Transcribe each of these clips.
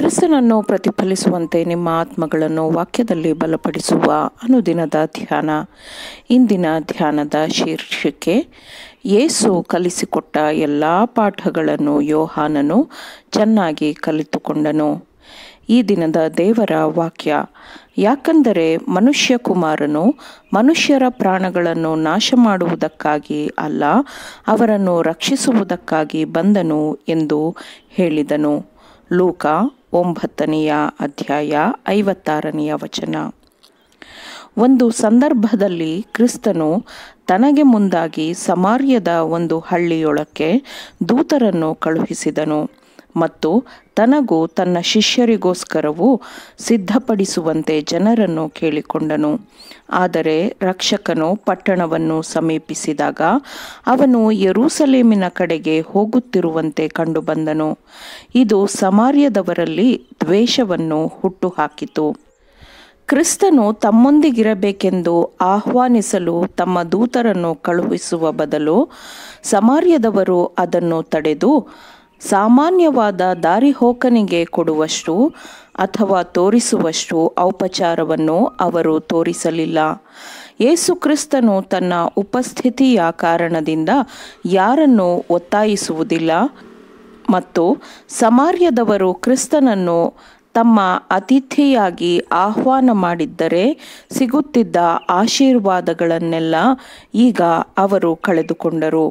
ಕ್ರಿಸ್ತನನ್ನು ಪ್ರತಿಫಲಿಸುವಂತೆ ನಿಮ್ಮ ಆತ್ಮಗಳನ್ನು ವಾಕ್ಯದಲ್ಲಿ ಬಲಪಡಿಸುವ ಅನುದಿನದ ಧ್ಯಾನ. ಇಂದಿನ ಧ್ಯಾನದ ಶೀರ್ಷಿಕೆ, ಯೇಸು ಕಲಿಸಿಕೊಟ್ಟ ಎಲ್ಲ ಪಾಠಗಳನ್ನು ಯೋಹಾನನು ಚೆನ್ನಾಗಿ ಕಲಿತುಕೊಂಡನು. ಈ ದಿನದ ದೇವರ ವಾಕ್ಯ, ಯಾಕಂದರೆ ಮನುಷ್ಯಕುಮಾರನು ಮನುಷ್ಯರ ಪ್ರಾಣಗಳನ್ನು ನಾಶ ಮಾಡುವುದಕ್ಕಾಗಿ ಅಲ್ಲ, ಅವರನ್ನು ರಕ್ಷಿಸುವುದಕ್ಕಾಗಿ ಬಂದನು ಎಂದು ಹೇಳಿದನು. ಲೂಕ 9ನೇ ಅಧ್ಯಾಯ 56ನೇ ವಚನ. ಒಂದು ಸಂದರ್ಭದಲ್ಲಿ ಕ್ರಿಸ್ತನು ತನಗೆ ಮುಂದಾಗಿ ಸಮಾರ್ಯದ ಒಂದು ಹಳ್ಳಿಯೊಳಕ್ಕೆ ದೂತರನ್ನು ಕಳುಹಿಸಿದನು ಮತ್ತು ತನಗೂ ತನ್ನ ಶಿಷ್ಯರಿಗೋಸ್ಕರವೂ ಸಿದ್ಧಪಡಿಸುವಂತೆ ಜನರನ್ನು ಕೇಳಿಕೊಂಡನು. ಆದರೆ ರಕ್ಷಕನು ಪಟ್ಟಣವನ್ನು ಸಮೀಪಿಸಿದಾಗ ಅವನು ಯೆರೂಸಲೇಮಿನ ಕಡೆಗೆ ಹೋಗುತ್ತಿರುವಂತೆ ಕಂಡುಬಂದನು. ಇದು ಸಮಾರ್ಯದವರಲ್ಲಿ ದ್ವೇಷವನ್ನು ಹುಟ್ಟುಹಾಕಿತು. ಕ್ರಿಸ್ತನು ತಮ್ಮೊಂದಿಗಿರಬೇಕೆಂದು ಆಹ್ವಾನಿಸಲು ತಮ್ಮ ದೂತರನ್ನು ಕಳುಹಿಸುವ ಬದಲು ಸಮಾರ್ಯದವರು ಅದನ್ನು ತಡೆದು ಸಾಮಾನ್ಯವಾದ ದಾರಿಹೋಕನಿಗೆ ಕೊಡುವಷ್ಟು ಅಥವಾ ತೋರಿಸುವಷ್ಟು ಔಪಚಾರವನ್ನು ಅವರು ತೋರಿಸಲಿಲ್ಲ. ಯೇಸು ಕ್ರಿಸ್ತನು ತನ್ನ ಉಪಸ್ಥಿತಿಯ ಕಾರಣದಿಂದ ಯಾರನ್ನೂ ಒತ್ತಾಯಿಸುವುದಿಲ್ಲ ಮತ್ತು ಸಮಾರ್ಯದವರು ಕ್ರಿಸ್ತನನ್ನು ತಮ್ಮ ಅತಿಥಿಯಾಗಿ ಆಹ್ವಾನ ಮಾಡಿದ್ದರೆ ಸಿಗುತ್ತಿದ್ದ ಆಶೀರ್ವಾದಗಳನ್ನೆಲ್ಲ ಈಗ ಅವರು ಕಳೆದುಕೊಂಡರು.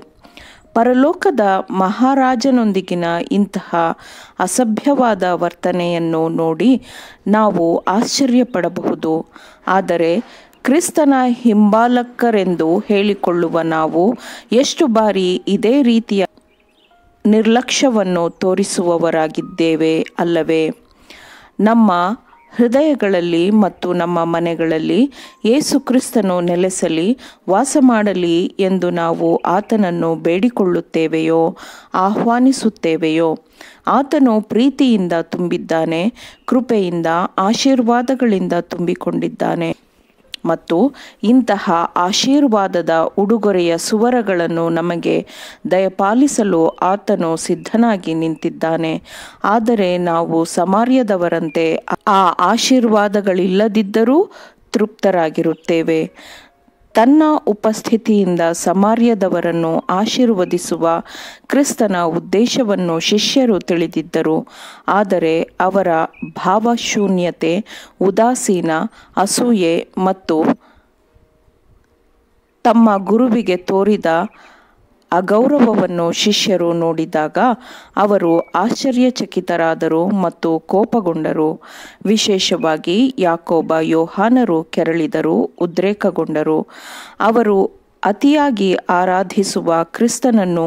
ಪರಲೋಕದ ಮಹಾರಾಜನೊಂದಿಗಿನ ಇಂತಹ ಅಸಭ್ಯವಾದ ವರ್ತನೆಯನ್ನು ನೋಡಿ ನಾವು ಆಶ್ಚರ್ಯಪಡಬಹುದು. ಆದರೆ ಕ್ರಿಸ್ತನ ಹಿಂಬಾಲಕರೆಂದು ಹೇಳಿಕೊಳ್ಳುವ ನಾವು ಎಷ್ಟು ಬಾರಿ ಇದೇ ರೀತಿಯ ನಿರ್ಲಕ್ಷ್ಯವನ್ನು ತೋರಿಸುವವರಾಗಿದ್ದೇವೆ ಅಲ್ಲವೇ? ನಮ್ಮ ಹೃದಯಗಳಲ್ಲಿ ಮತ್ತು ನಮ್ಮ ಮನೆಗಳಲ್ಲಿ ಯೇಸು ಕ್ರಿಸ್ತನು ನೆಲೆಸಲಿ, ವಾಸ ಮಾಡಲಿ ಎಂದು ನಾವು ಆತನನ್ನು ಬೇಡಿಕೊಳ್ಳುತ್ತೇವೆಯೋ, ಆಹ್ವಾನಿಸುತ್ತೇವೆಯೋ? ಆತನು ಪ್ರೀತಿಯಿಂದ ತುಂಬಿದ್ದಾನೆ, ಕೃಪೆಯಿಂದ, ಆಶೀರ್ವಾದಗಳಿಂದ ತುಂಬಿಕೊಂಡಿದ್ದಾನೆ ಮತ್ತು ಇಂತಹ ಆಶೀರ್ವಾದದ ಉಡುಗೊರೆಯ ಸುವರಗಳನ್ನು ನಮಗೆ ದಯಪಾಲಿಸಲು ಆತನು ಸಿದ್ಧನಾಗಿ ನಿಂತಿದ್ದಾನೆ. ಆದರೆ ನಾವು ಸಮಾರ್ಯದವರಂತೆ ಆ ಆಶೀರ್ವಾದಗಳಿಲ್ಲದಿದ್ದರೂ ತೃಪ್ತರಾಗಿರುತ್ತೇವೆ. ತನ್ನ ಉಪಸ್ಥಿತಿಯಿಂದ ಸಮಾರ್ಯದವರನ್ನು ಆಶೀರ್ವದಿಸುವ ಕ್ರಿಸ್ತನ ಉದ್ದೇಶವನ್ನು ಶಿಷ್ಯರು ತಿಳಿದಿದ್ದರು. ಆದರೆ ಅವರ ಭಾವಶೂನ್ಯತೆ, ಉದಾಸೀನ, ಅಸೂಯೆ ಮತ್ತು ತಮ್ಮ ಗುರುವಿಗೆ ತೋರಿದ ಅಗೌರವವನ್ನು ಶಿಷ್ಯರು ನೋಡಿದಾಗ ಅವರು ಆಶ್ಚರ್ಯಚಕಿತರಾದರು ಮತ್ತು ಕೋಪಗೊಂಡರು. ವಿಶೇಷವಾಗಿ ಯಾಕೋಬ, ಯೋಹಾನರು ಕೆರಳಿದರು, ಉದ್ರೇಕಗೊಂಡರು. ಅವರು ಅತಿಯಾಗಿ ಆರಾಧಿಸುವ ಕ್ರಿಸ್ತನನ್ನು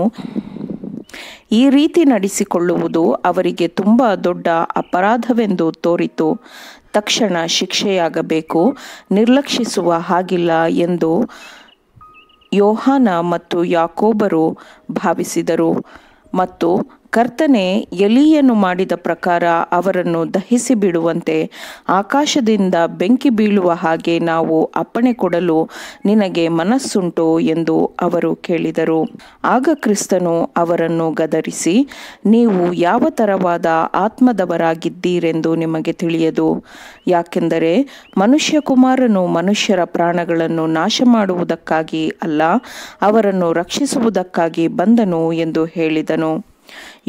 ಈ ರೀತಿ ನಡೆಸಿಕೊಳ್ಳುವುದು ಅವರಿಗೆ ತುಂಬ ದೊಡ್ಡ ಅಪರಾಧವೆಂದು ತೋರಿತು. ತಕ್ಷಣ ಶಿಕ್ಷೆಯಾಗಬೇಕು, ನಿರ್ಲಕ್ಷಿಸುವ ಹಾಗಿಲ್ಲ ಎಂದು ಯೋಹಾನ ಮತ್ತು ಯಾಕೋಬರು ಭಾವಿಸಿದರು. ಮತ್ತು ಕರ್ತನೇ ಎಲೀಯನು ಮಾಡಿದ ಪ್ರಕಾರ ಅವರನ್ನು ದಹಿಸಿ ಬಿಡುವಂತೆ ಆಕಾಶದಿಂದ ಬೆಂಕಿ ಬೀಳುವ ಹಾಗೆ ನಾವು ಅಪ್ಪಣೆ ಕೊಡಲು ನಿನಗೆ ಮನಸ್ಸುಂಟೋ ಎಂದು ಅವರು ಕೇಳಿದರು. ಆಗ ಕ್ರಿಸ್ತನು ಅವರನ್ನು ಗದರಿಸಿ, ನೀವು ಯಾವ ತರವಾದ ಆತ್ಮದವರಾಗಿದ್ದೀರೆಂದು ನಿಮಗೆ ತಿಳಿಯದು. ಯಾಕೆಂದರೆ ಮನುಷ್ಯಕುಮಾರನು ಮನುಷ್ಯರ ಪ್ರಾಣಗಳನ್ನು ನಾಶ ಮಾಡುವುದಕ್ಕಾಗಿ ಅಲ್ಲ, ಅವರನ್ನು ರಕ್ಷಿಸುವುದಕ್ಕಾಗಿ ಬಂದನು ಎಂದು ಹೇಳಿದನು.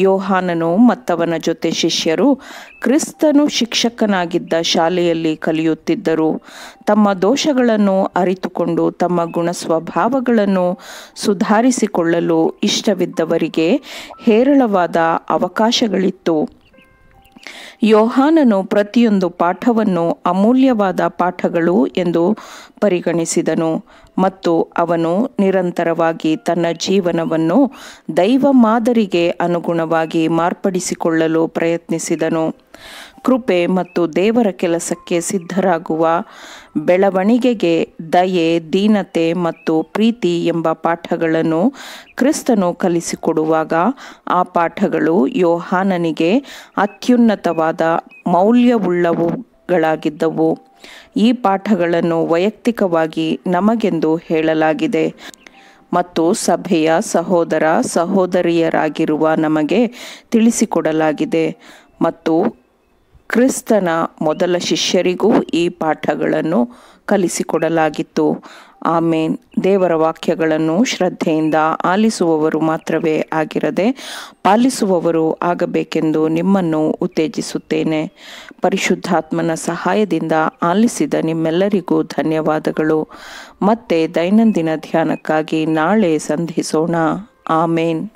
ಯೋಹಾನನು ಮತ್ತವನ ಜೊತೆ ಶಿಷ್ಯರು ಕ್ರಿಸ್ತನು ಶಿಕ್ಷಕನಾಗಿದ್ದ ಶಾಲೆಯಲ್ಲಿ ಕಲಿಯುತ್ತಿದ್ದರು. ತಮ್ಮ ದೋಷಗಳನ್ನು ಅರಿತುಕೊಂಡು ತಮ್ಮ ಗುಣಸ್ವಭಾವಗಳನ್ನು ಸುಧಾರಿಸಿಕೊಳ್ಳಲು ಇಷ್ಟವಿದ್ದವರಿಗೆ ಹೇರಳವಾದ ಅವಕಾಶಗಳಿತ್ತು. ಯೋಹಾನನು ಪ್ರತಿಯೊಂದು ಪಾಠವನ್ನು ಅಮೂಲ್ಯವಾದ ಪಾಠಗಳು ಎಂದು ಪರಿಗಣಿಸಿದನು ಮತ್ತು ಅವನು ನಿರಂತರವಾಗಿ ತನ್ನ ಜೀವನವನ್ನು ದೈವ ಮಾದರಿಗೆ ಅನುಗುಣವಾಗಿ ಮಾರ್ಪಡಿಸಿಕೊಳ್ಳಲು ಪ್ರಯತ್ನಿಸಿದನು. ಕೃಪೆ ಮತ್ತು ದೇವರ ಕೆಲಸಕ್ಕೆ ಸಿದ್ಧರಾಗುವ ಬೆಳವಣಿಗೆಗೆ ದಯೆ, ದೀನತೆ ಮತ್ತು ಪ್ರೀತಿ ಎಂಬ ಪಾಠಗಳನ್ನು ಕ್ರಿಸ್ತನು ಕಲಿಸಿಕೊಡುವಾಗ ಆ ಪಾಠಗಳು ಯೋಹಾನನಿಗೆ ಅತ್ಯುನ್ನತವಾದ ಮೌಲ್ಯವುಳ್ಳವುಗಳಾಗಿದ್ದವು. ಈ ಪಾಠಗಳನ್ನು ವೈಯಕ್ತಿಕವಾಗಿ ನಮಗೆಂದು ಹೇಳಲಾಗಿದೆ ಮತ್ತು ಸಭೆಯ ಸಹೋದರ ಸಹೋದರಿಯರಾಗಿರುವ ನಮಗೆ ತಿಳಿಸಿಕೊಡಲಾಗಿದೆ ಮತ್ತು ಕ್ರಿಸ್ತನ ಮೊದಲ ಶಿಷ್ಯರಿಗೂ ಈ ಪಾಠಗಳನ್ನು ಕಲಿಸಿಕೊಡಲಾಗಿತ್ತು. ಆಮೇನ್. ದೇವರ ವಾಕ್ಯಗಳನ್ನು ಶ್ರದ್ಧೆಯಿಂದ ಆಲಿಸುವವರು ಮಾತ್ರವೇ ಆಗಿರದೆ ಪಾಲಿಸುವವರು ಆಗಬೇಕೆಂದು ನಿಮ್ಮನ್ನು ಉತ್ತೇಜಿಸುತ್ತೇನೆ. ಪರಿಶುದ್ಧಾತ್ಮನ ಸಹಾಯದಿಂದ ಆಲಿಸಿದ ನಿಮ್ಮೆಲ್ಲರಿಗೂ ಧನ್ಯವಾದಗಳು. ಮತ್ತೆ ದೈನಂದಿನ ಧ್ಯಾನಕ್ಕಾಗಿ ನಾಳೆ ಸಂಧಿಸೋಣ. ಆಮೇನ್.